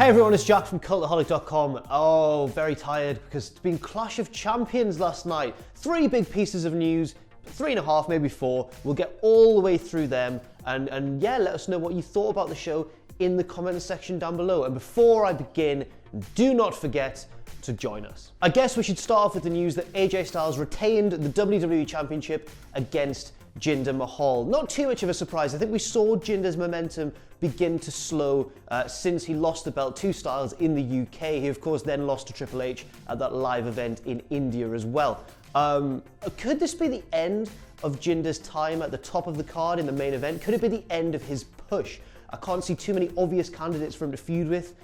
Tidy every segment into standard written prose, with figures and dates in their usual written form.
Hey everyone, it's Jack from Cultaholic.com. Oh, very tired because it's been Clash of Champions last night. 3 big pieces of news, 3.5, maybe 4. We'll get all the way through them and yeah, let us know what you thought about the show in the comment section down below. And before I begin, do not forget to join us. I guess we should start off with the news that AJ Styles retained the WWE Championship against Jinder Mahal. Not too much of a surprise. I think we saw Jinder's momentum begin to slow since he lost the belt to Styles in the UK. He of course then lost to Triple H at that live event in India as well. Could this be the end of Jinder's time at the top of the card in the main event? Could it be the end of his push? I can't see too many obvious candidates for him to feud with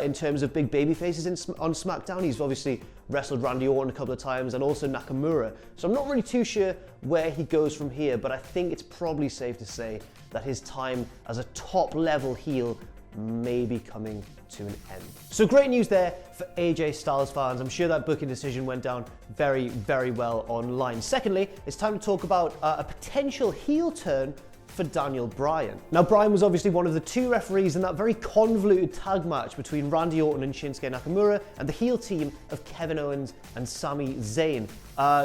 in terms of big baby faces on SmackDown. He's obviously wrestled Randy Orton a couple of times and also Nakamura. So I'm not really too sure where he goes from here, but I think it's probably safe to say that his time as a top level heel may be coming to an end. So great news there for AJ Styles fans. I'm sure that booking decision went down very, very well online. Secondly, it's time to talk about a potential heel turn for Daniel Bryan. Now, Bryan was obviously one of the 2 referees in that very convoluted tag match between Randy Orton and Shinsuke Nakamura and the heel team of Kevin Owens and Sami Zayn.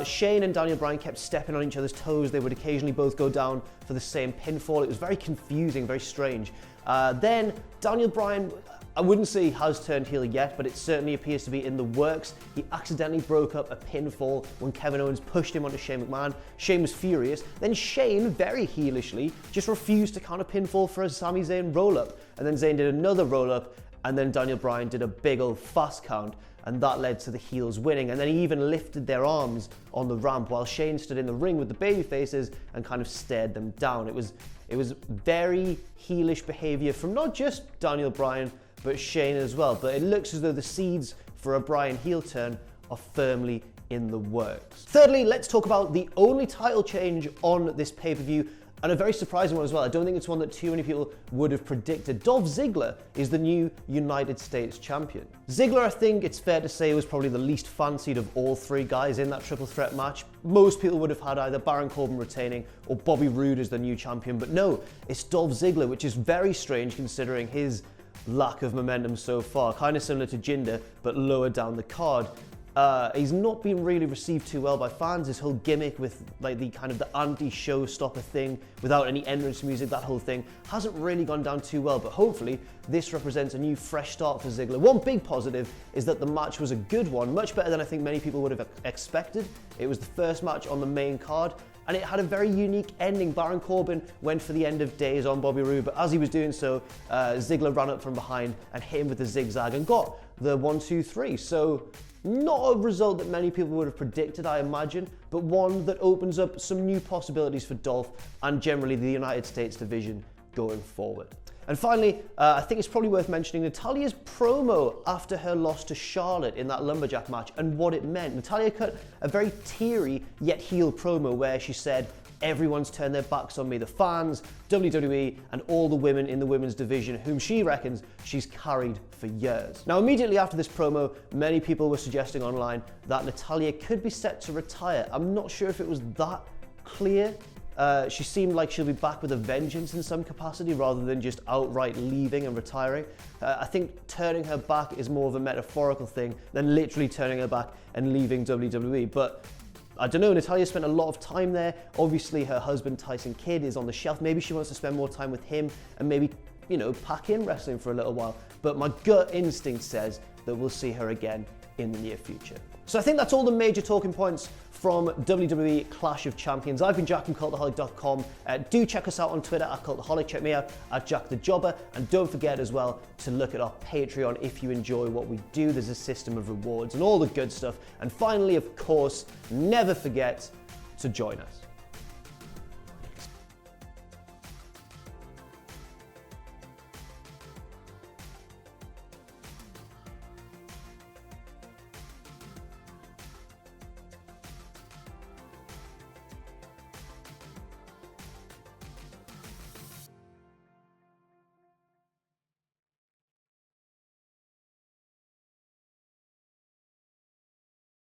Shane and Daniel Bryan kept stepping on each other's toes. They would occasionally both go down for the same pinfall. It was very confusing, very strange. Then Daniel Bryan, I wouldn't say he has turned heel yet, but it certainly appears to be in the works. He accidentally broke up a pinfall when Kevin Owens pushed him onto Shane McMahon. Shane was furious. Then Shane, very heelishly, just refused to count a pinfall for a Sami Zayn roll-up. And then Zayn did another roll-up, and then Daniel Bryan did a big old fast count, and that led to the heels winning. And then he even lifted their arms on the ramp while Shane stood in the ring with the babyfaces and kind of stared them down. It was very heelish behavior from not just Daniel Bryan, but Shane as well. But it looks as though the seeds for a Bryan heel turn are firmly in the works. Thirdly, let's talk about the only title change on this pay-per-view, and a very surprising one as well. I don't think it's one that too many people would have predicted. Dolph Ziggler is the new United States champion. Ziggler, I think it's fair to say, was probably the least fancied of all 3 guys in that triple threat match. Most people would have had either Baron Corbin retaining or Bobby Roode as the new champion, but no, it's Dolph Ziggler, which is very strange considering his lack of momentum so far. Kind of similar to Jinder, but lower down the card. He's not been really received too well by fans. His whole gimmick with like the kind of the anti-showstopper thing without any entrance music, that whole thing hasn't really gone down too well, but hopefully this represents a new fresh start for Ziggler. One big positive is that the match was a good one, much better than I think many people would have expected. It was the first match on the main card, and it had a very unique ending. Baron Corbin went for the end of days on Bobby Roode, but as he was doing so, Ziggler ran up from behind and hit him with a zigzag and got the 1-2-3. So not a result that many people would have predicted, I imagine, but one that opens up some new possibilities for Dolph and generally the United States division going forward. And finally, I think it's probably worth mentioning Natalya's promo after her loss to Charlotte in that lumberjack match and what it meant. Natalya cut a very teary yet heel promo where she said, "Everyone's turned their backs on me, the fans, WWE, and all the women in the women's division, whom she reckons she's carried for years." Now, immediately after this promo, many people were suggesting online that Natalya could be set to retire. I'm not sure if it was that clear. She seemed like she'll be back with a vengeance in some capacity rather than just outright leaving and retiring. I think turning her back is more of a metaphorical thing than literally turning her back and leaving WWE. But I don't know, Natalya spent a lot of time there. Obviously, her husband, Tyson Kidd, is on the shelf. Maybe she wants to spend more time with him and maybe, you know, pack in wrestling for a little while. But my gut instinct says that we'll see her again in the near future. So I think that's all the major talking points from WWE Clash of Champions. I've been Jack from Cultaholic.com. Do check us out on Twitter at Cultaholic. Check me out at Jack the Jobber. And don't forget as well to look at our Patreon if you enjoy what we do. There's a system of rewards and all the good stuff. And finally, of course, never forget to join us.